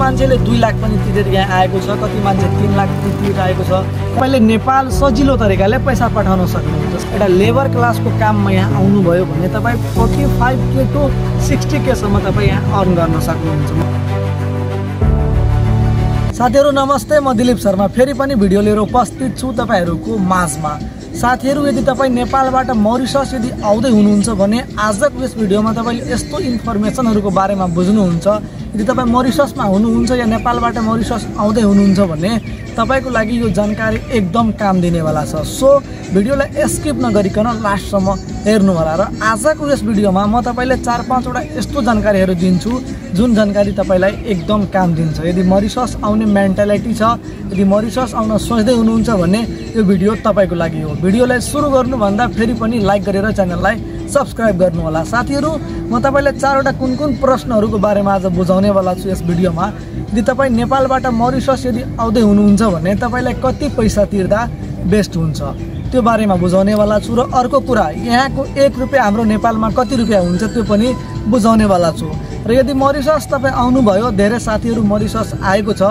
मान्छेले 2 लाख पनि तिरेर यहाँ आएको छ, कति मान्छे 3 लाख पनि तिरेर आएको छ। तपाईले नेपाल सजिलो तरिकाले पैसा पठाउन सक्नुहुन्छ। एउटा लेबर क्लासको काममा यहाँ आउनुभयो भने तपाईँ 45K to 60K सम्म तपाईँ यहाँ अर्न गर्न सक्नुहुन्छ। साथीहरू नमस्ते, म दिलीप शर्मा फेरि पनि भिडियो लिएर उपस्थित छु तपाईहरूको माझमा। साथीहरू यदि तपाईँ नेपालबाट मरिसस यदि आउँदै हुनुहुन्छ भने आजको यस भिडियोमा तपाईँले यस्तो इन्फर्मेसनहरूको बारेमा बुझ्नुहुन्छ। यदि तपाईँ मरिससमा हुनुहुन्छ या नेपालबाट मरिसस आउँदै हुनुहुन्छ भने तपाईको लागि यो जानकारी एकदम काम दिनेवाला छ। सो भिडियोलाई स्किप नगरिकन लास्टसम्म हेर्नु होला। र आजको यस भिडियोमा म तपाईलाई 4-5 वटा यस्तो जानकारीहरू दिन्छु जुन जानकारी तपाईलाई एकदम काम दिन्छ। यदि मरिसस आउने मेन्टालिटी छ, यदि मरिसस आउन सोच्दै हुनुहुन्छ भने यो भिडियो तपाईको लागि हो। भिडियोलाई सुरु गर्नुभन्दा फेरि पनि लाइक गरेर च्यानललाई सब्स्क्राइब गर्नु होला। साथीहरू म तपाईलाई 4 वटा कुन प्रश्नहरूको बारेमा आज बुझाउने वाला छु यस भिडियोमा। यदि तपाईँ नेपालबाट मरिसस यदि आउँदै हुनुहुन्छ भने तपाईलाई कति पैसा तिर्दा बेस्ट हुन्छ त्यो बारेमा बुझाउने वाला छु। र अर्को कुरा, यहाँको 1 रुपैयाँ हाम्रो नेपालमा कति रुपैयाँ हुन्छ त्यो पनि बुझाउने वाला छु। र यदि मरिसस तपाईँ आउनुभयो, धेरै साथीहरू मरिसस आएको छ,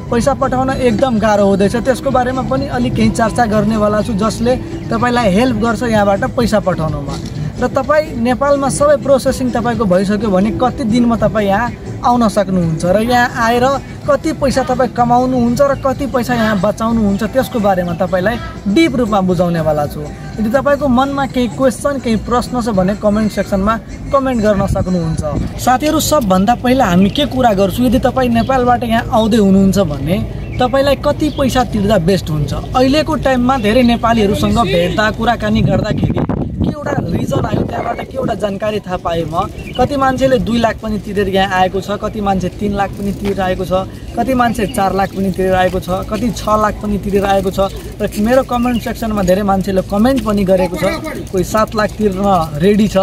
पैसा पठाउन एकदम गाह्रो हुँदैछ, त्यसको बारेमा पनि अलि केही चर्चा गर्नेवाला छु जसले तपाईलाई हेल्प गर्छ यहाँबाट पैसा पठाउनमा। र तपाईँ नेपालमा सबै प्रोसेसिङ तपाईको भइसक्यो भने कति दिनमा तपाईँ यहाँ आउन सक्नुहुन्छ र यहाँ आएर कति पैसा तपाईँ कमाउनुहुन्छ र कति पैसा यहाँ बचाउनुहुन्छ त्यसको बारेमा तपाईलाई डिप रूपमा बुझाउने वाला छु। यदि तपाईको मनमा केही क्वेसन केही प्रश्न छ भने कमेन्ट सेक्सनमा कमेन्ट गर्न सक्नुहुन्छ। साथीहरू सबभन्दा पहिला हामी के कुरा गर्छौँ, यदि तपाईँ नेपालबाट यहाँ आउँदै हुनुहुन्छ भने तपाईलाई कति पैसा तिर्दा बेस्ट हुन्छ। अहिलेको टाइममा धेरै नेपालीहरूसँग भेट्दा कुराकानी गर्दाखेरि के एउटा रिजन आयो, त्यहाँबाट के एउटा जानकारी थाहा पाएँ म। कति मान्छेले 2 लाख पनि तिरेर यहाँ आएको छ, कति मान्छे 3 लाख पनि तिरेर आएको छ, कति मान्छे 4 लाख पनि तिरेर आएको छ, कति 6 लाख पनि तिरेर आएको छ। र मेरो कमेन्ट सेक्सनमा धेरै मान्छेले कमेन्ट पनि गरेको छ, कोही 7 लाख तिर्न रेडी छ।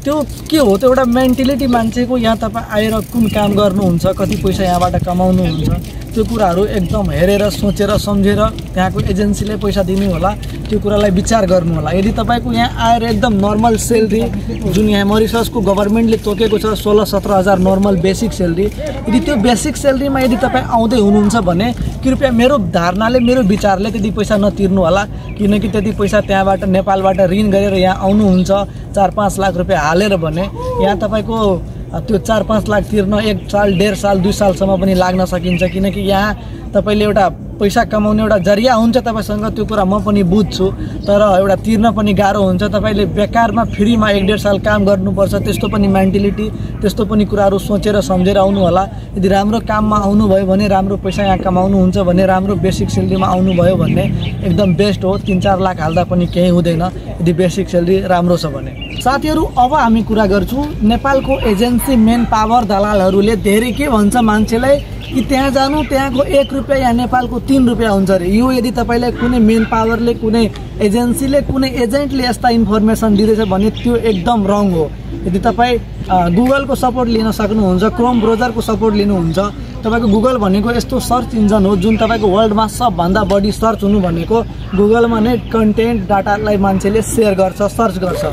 त्यो के हो, त्यो एउटा मेन्टालिटी मान्छेको। यहाँ तपाईँ आएर कुन काम गर्नुहुन्छ, कति पैसा यहाँबाट कमाउनुहुन्छ त्यो कुराहरू एकदम हेरेर सोचेर सम्झेर त्यहाँको एजेन्सीले पैसा दिनु होला, त्यो कुरालाई विचार गर्नु होला। यदि तपाईको यहाँ आएर एकदम नर्मल सेलेरी जुन यहाँ मरिससको गभर्मेन्टले तोकेको छ 16-17 हजार नर्मल बेसिक सेलेरी, यदि त्यो बेसिक सेलेरीमा यदि तपाईँ आउँदै हुनुहुन्छ भने कृपया मेरो धारणाले मेरो विचारले त्यति पैसा नतिर्नु होला। किनकि त्यति पैसा त्यहाँबाट नेपालबाट ऋण गरेर यहाँ आउनुहुन्छ 4-5 लाख रुपियाँ हालेर भने यहाँ तपाईँको त्यो 4-5 लाख तिर्न 1 साल 1.5 साल 2 सालसम्म पनि लाग्न सकिन्छ। किनकि यहाँ तपाईँले एउटा पैसा कमाउने एउटा जरिया हुन्छ तपाईँसँग, त्यो कुरा म पनि बुझ्छु, तर एउटा तिर्न पनि गाह्रो हुन्छ। तपाईँले बेकारमा फ्रीमा 1-1.5 साल काम गर्नुपर्छ, त्यस्तो पनि मेन्टालिटी त्यस्तो पनि कुराहरू सोचेर सम्झेर आउनु होला। यदि राम्रो काममा आउनुभयो भने राम्रो पैसा यहाँ कमाउनुहुन्छ भने राम्रो बेसिक सेलेरीमा आउनुभयो भने एकदम बेस्ट हो। 3-4 लाख हाल्दा पनि केही हुँदैन यदि बेसिक सेलेरी राम्रो छ भने। साथीहरू अब हामी कुरा गर्छौँ नेपालको एजेन्सी मेन पावर दलालहरूले धेरै के भन्छ मान्छेलाई कि त्यहाँ जानु, त्यहाँको 1 रुपैयाँ यहाँ नेपालको 3 रुपैयाँ हुन्छ अरे। यो यदि तपाईँलाई कुनै मेन पावरले कुनै एजेन्सीले कुनै एजेन्टले यस्ता इन्फर्मेसन दिँदैछ भने त्यो एकदम रङ हो। यदि तपाईँ गुगलको सपोर्ट लिन सक्नुहुन्छ, क्रोम ब्राउजरको सपोर्ट लिनुहुन्छ, तपाईँको गुगल भनेको यस्तो सर्च इन्जन हो जुन तपाईँको वर्ल्डमा सबभन्दा बढी सर्च हुनु भनेको गुगलमा नै कन्टेन्ट डाटालाई मान्छेले सेयर गर्छ, सर्च गर्छ।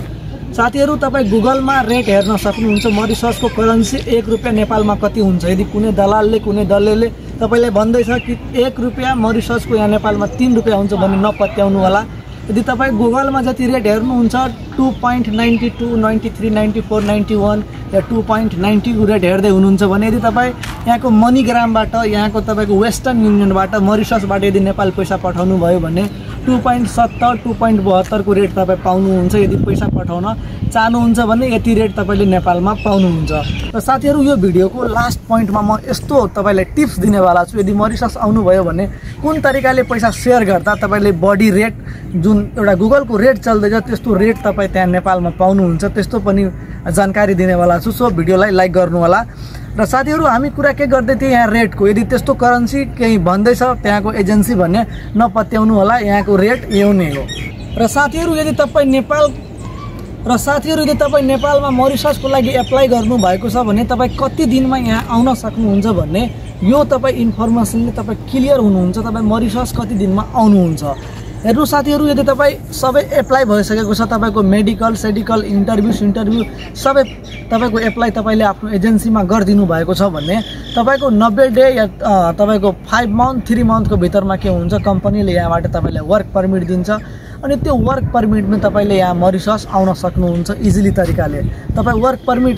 साथीहरू तपाईँ गुगलमा रेट हेर्न सक्नुहुन्छ, मरिससको करेन्सी 1 रुपैयाँ नेपालमा कति हुन्छ। यदि कुनै दलालले कुनै दलले तपाईँलाई भन्दैछ कि 1 रुपैयाँ मरिससको यहाँ नेपालमा 3 रुपैयाँ हुन्छ भने नपत्याउनु होला। यदि तपाईँ गुगलमा जति रेट हेर्नुहुन्छ 2.92, 93, 94, 91 या 2.90 रेट हेर्दै हुनुहुन्छ भने यदि तपाईँ यहाँको मनीग्रामबाट यहाँको तपाईँको वेस्टर्न युनियनबाट मरिससबाट यदि नेपाल पैसा पठाउनु भयो भने 2.70, 2.72 को रेट तपाईँ पाउनुहुन्छ। यदि पैसा पठाउन चाहनुहुन्छ भने यति रेट तपाईँले नेपालमा पाउनुहुन्छ। र साथीहरू यो भिडियोको लास्ट पोइन्टमा म यस्तो तपाईँलाई टिप्स दिनेवाला छु। यदि मरिसस आउनुभयो भने कुन तरिकाले पैसा सेयर गर्दा तपाईँले बढी रेट जुन एउटा गुगलको रेट चल्दैछ त्यस्तो रेट तपाईँ त्यहाँ नेपालमा पाउनुहुन्छ, त्यस्तो पनि जानकारी दिनेवाला छु। सो भिडियोलाई लाइक गर्नु होला। र साथीहरू हामी कुरा के गर्दै थियौँ यहाँ रेटको, यदि त्यस्तो करेन्सी केही भन्दैछ त्यहाँको एजेन्सी भने नपत्याउनु होला, यहाँको रेट यो नै हो। र साथीहरू यदि तपाईँ नेपालमा मरिससको लागि एप्लाई गर्नु भएको छ भने तपाईँ कति दिनमा यहाँ आउन सक्नुहुन्छ भन्ने यो तपाईँ इन्फर्मेसनले तपाईँ क्लियर हुनुहुन्छ। तपाईँ मरिसस कति दिनमा आउनुहुन्छ हेर्नु साथीहरू, यदि तपाईँ सबै एप्लाई भइसकेको छ, तपाईँको मेडिकल सेडिकल इन्टरभ्यू सबै तपाईँको एप्लाई तपाईँले आफ्नो एजेन्सीमा गरिदिनु भएको छ भने तपाईँको 90 डे या तपाईँको 5 मन्थ 3 मन्थको भित्रमा के हुन्छ, कम्पनीले यहाँबाट तपाईँलाई वर्क पर्मिट दिन्छ। अनि त्यो वर्क पर्मिटमा तपाईँले यहाँ मरिसस आउन सक्नुहुन्छ इजिली तरिकाले। तपाईँ वर्क पर्मिट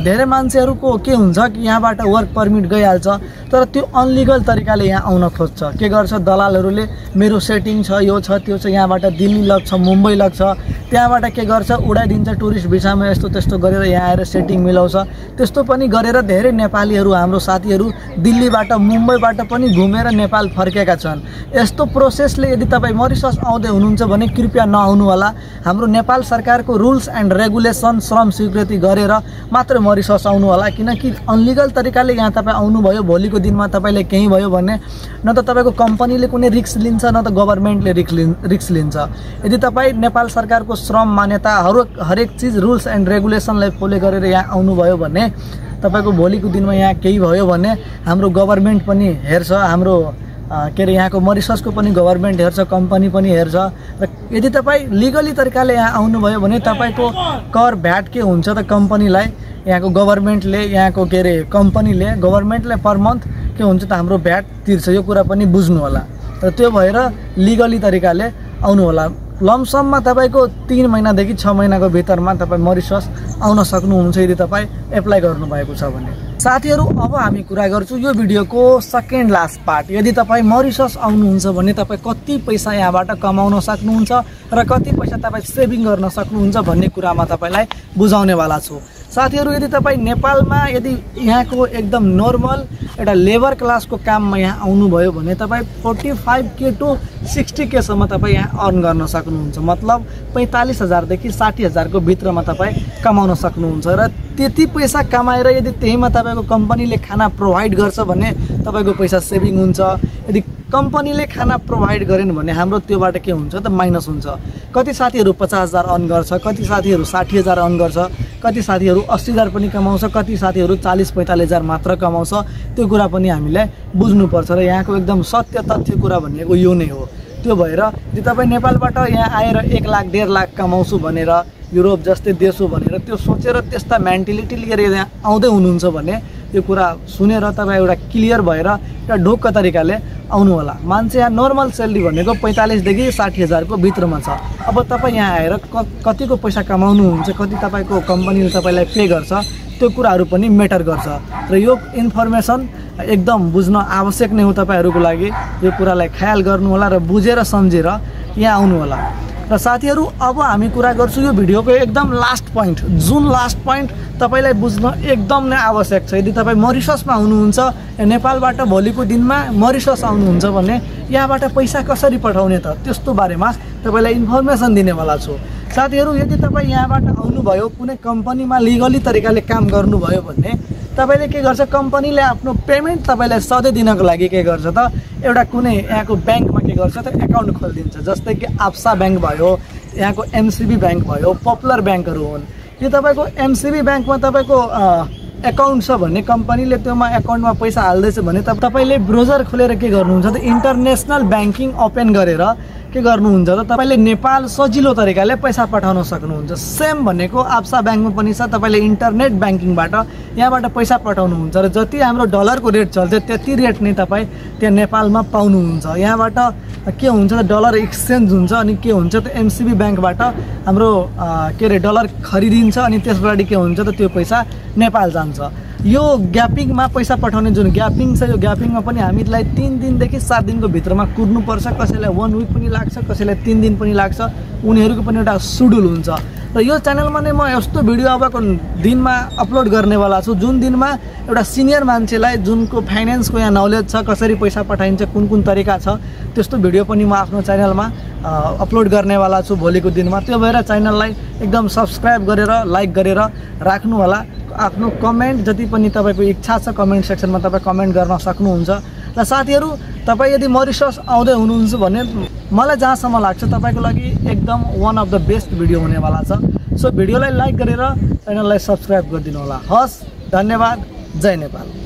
धेरै मान्छेहरूको के हुन्छ कि यहाँबाट वर्क पर्मिट गइहाल्छ, तर त्यो अनलिगल तरिकाले यहाँ आउन खोज्छ। के गर्छ, दलालहरूले मेरो सेटिङ छ, यो छ त्यो छ, यहाँबाट दिल्ली लग्छ, मुम्बई लग्छ, त्यहाँबाट के गर्छ, उडाइदिन्छ टुरिस्ट भिसामा, यस्तो त्यस्तो गरेर यहाँ आएर सेटिङ मिलाउँछ। त्यस्तो पनि गरेर धेरै नेपालीहरू हाम्रो साथीहरू दिल्लीबाट मुम्बईबाट पनि घुमेर नेपाल फर्केका छन्। यस्तो प्रोसेसले यदि तपाईँ मरिसस आउँदै हुनुहुन्छ भने कृपया नआउनु होला। हाम्रो नेपाल सरकारको रुल्स एन्ड रेगुलेसन श्रम स्वीकृति गरेर मात्र मरिसस आउनु होला, किनकि अनलिगल तरिकाले यहाँ तपाईँ आउनुभयो, भोलिको दिनमा तपाईँले केही भयो भने न त तपाईँको कम्पनीले कुनै रिस्क लिन्छ, न त गभर्मेन्टले रिस्क लिन्छ। यदि तपाईँ नेपाल सरकारको श्रम मान्यता हरेक चिज रुल्स एन्ड रेगुलेसनलाई फलो गरेर यहाँ आउनुभयो भने तपाईँको भोलिको दिनमा यहाँ केही भयो भने हाम्रो गभर्मेन्ट पनि हेर्छ, हाम्रो के अरे यहाँको मरिससको पनि गभर्मेन्ट हेर्छ, कम्पनी पनि हेर्छ। र यदि तपाईँ लिगली तरिकाले यहाँ आउनुभयो भने तपाईँको कर भ्याट के हुन्छ त कम्पनीलाई, यहाँको गभर्मेन्टले यहाँको के अरे कम्पनीले गभर्मेन्टले पर मन्थ के हुन्छ त हाम्रो भ्याट तिर्छ। यो कुरा पनि बुझ्नु होला। र त्यो भएर लिगली तरिकाले आउनु होला। लमसममा तपाईँको 3 महिनादेखि 6 महिनाको भित्रमा तपाईँ मरिसस आउन सक्नुहुन्छ यदि तपाईँ एप्लाई गर्नुभएको छ भने। साथीहरू, अब हामी कुरा गर्छौँ यो भिडियोको सेकेन्ड लास्ट पार्ट। यदि तपाईँ मरिसस आउनुहुन्छ भने तपाईँ कति पैसा यहाँबाट कमाउन सक्नुहुन्छ र कति पैसा तपाईँ सेभिङ गर्न सक्नुहुन्छ भन्ने कुरामा तपाईँलाई बुझाउनेवाला छु। साथीहरू, यदि तपाईँ नेपालमा यदि यहाँको एकदम नर्मल एउटा लेबर क्लासको काममा यहाँ आउनुभयो भने तपाईँ 45K to 60K सम्म तपाईँ यहाँ अर्न गर्न सक्नुहुन्छ। मतलब 45,000 देखि 60,000 को भित्रमा तपाईँ कमाउन सक्नुहुन्छ। र त्यति पैसा कमाएर यदि त्यहीमा तपाईँको कम्पनीले खाना प्रोभाइड गर्छ भने तपाईँको पैसा सेभिङ हुन्छ। यदि कम्पनीले खाना प्रोभाइड गरेन भने हाम्रो त्योबाट के हुन्छ त माइनस हुन्छ। कति साथीहरू 50,000 अर्न गर्छ, कति साथीहरू 60,000 अर्न गर्छ, कति साथीहरू 80,000 पनि कमाउँछ, कति साथीहरू 40-45,000 मात्र कमाउँछ। त्यो कुरा पनि हामीले बुझ्नुपर्छ र यहाँको एकदम सत्य तथ्य कुरा भनेको यो नै हो। त्यो भएर यदि तपाईँ नेपालबाट यहाँ आएर 1 लाख 1.5 लाख कमाउँछु भनेर युरोप जस्तै देश हो भनेर त्यो सोचेर त्यस्ता मेन्टालिटी लिएर यहाँ आउँदै हुनुहुन्छ भने यो कुरा सुनेर तपाईँ एउटा क्लियर भएर एउटा ढोक्क तरिकाले आउनु होला। मान्छे यहाँ नर्मल स्यालेरी भनेको 45 देखि 60,000 को भित्रमा छ। अब तपाईँ यहाँ आएर कतिको पैसा कमाउनुहुन्छ, कति तपाईँको कम्पनीले तपाईँलाई पे गर्छ, त्यो कुराहरू पनि म्याटर गर्छ। र यो इन्फर्मेसन एकदम बुझ्न आवश्यक नै हो तपाईँहरूको लागि। यो कुरालाई ख्याल गर्नु होला र बुझेर सम्झेर यहाँ आउनु होला। र साथीहरू, अब हामी कुरा गर्छौँ यो भिडियोको एकदम लास्ट पोइन्ट, जुन लास्ट पोइन्ट तपाईँलाई बुझ्न एकदम नै आवश्यक छ। यदि तपाईँ मरिससमा हुनुहुन्छ, नेपालबाट भोलिको दिनमा मरिसस आउनुहुन्छ भने यहाँबाट पैसा कसरी पठाउने त त्यस्तो बारेमा तपाईँलाई इन्फर्मेसन दिनेवाला छु। साथीहरू, यदि तपाईँ यहाँबाट आउनुभयो, कुनै कम्पनीमा लिगली तरिकाले काम गर्नुभयो भने तपाईँले के गर्छ, कम्पनीले आफ्नो पेमेन्ट तपाईँलाई सधैँ दिनको लागि के गर्छ त एउटा कुनै यहाँको ब्याङ्कमा के गर्छ त एकाउन्ट खोलिदिन्छ। जस्तै कि आप्सा ब्याङ्क भयो, यहाँको MCB ब्याङ्क भयो, पपुलर ब्याङ्कहरू हुन्। यो तपाईँको MCB ब्याङ्कमा तपाईँको एकाउन्ट छ भने कम्पनीले त्योमा एकाउन्टमा पैसा हाल्दैछ भने तपाईँले ब्राउजर खोलेर के गर्नुहुन्छ त इन्टरनेसनल ब्याङ्किङ ओपन गरेर के गर्नुहुन्छ त तपाईँले नेपाल सजिलो तरिकाले पैसा पठाउन सक्नुहुन्छ। सेम भनेको आप्सा ब्याङ्कमा पनि छ, तपाईँले इन्टरनेट ब्याङ्किङबाट यहाँबाट पैसा पठाउनुहुन्छ र जति हाम्रो डलरको रेट चल्छ त्यति रेट नै तपाईँ त्यहाँ नेपालमा पाउनुहुन्छ। यहाँबाट के हुन्छ त डलर एक्सचेन्ज हुन्छ अनि के हुन्छ त MCB ब्याङ्कबाट हाम्रो के अरे डलर खरिदिन्छ अनि त्यसबाट के हुन्छ त त्यो पैसा नेपाल जान्छ। यो ग्यापिङमा पैसा पठाउने जुन ग्यापिङ छ, यो ग्यापिङमा पनि हामीलाई 3 दिनदेखि 7 दिनको भित्रमा कुर्नुपर्छ। कसैलाई 1 विक पनि लाग्छ, कसैलाई 3 दिन पनि लाग्छ। उनीहरूको पनि एउटा सुडुल हुन्छ। र यो च्यानलमा नै म यस्तो भिडियो अबको दिनमा अपलोड गर्नेवाला छु जुन दिनमा एउटा सिनियर मान्छेलाई जुनको फाइनेन्सको यहाँ नलेज छ, कसरी पैसा पठाइन्छ, कुन कुन तरिका छ, त्यस्तो भिडियो पनि म आफ्नो च्यानलमा अपलोड गर्नेवाला छु भोलिको दिनमा। त्यो भएर च्यानललाई एकदम सब्सक्राइब गरेर लाइक गरेर राख्नु होला। आफ्नो कमेन्ट जति पनि तपाईँको इच्छा छ कमेन्ट सेक्सनमा तपाईँ कमेन्ट गर्न सक्नुहुन्छ। र साथीहरू, तपाईँ यदि मरिसस आउँदै हुनुहुन्छ भने मलाई जहाँसम्म लाग्छ तपाईँको लागि एकदम one of the best video हुनेवाला छ। सो भिडियोलाई लाइक गरेर च्यानललाई सब्सक्राइब गरिदिनु होला। हस्, धन्यवाद। जय नेपाल।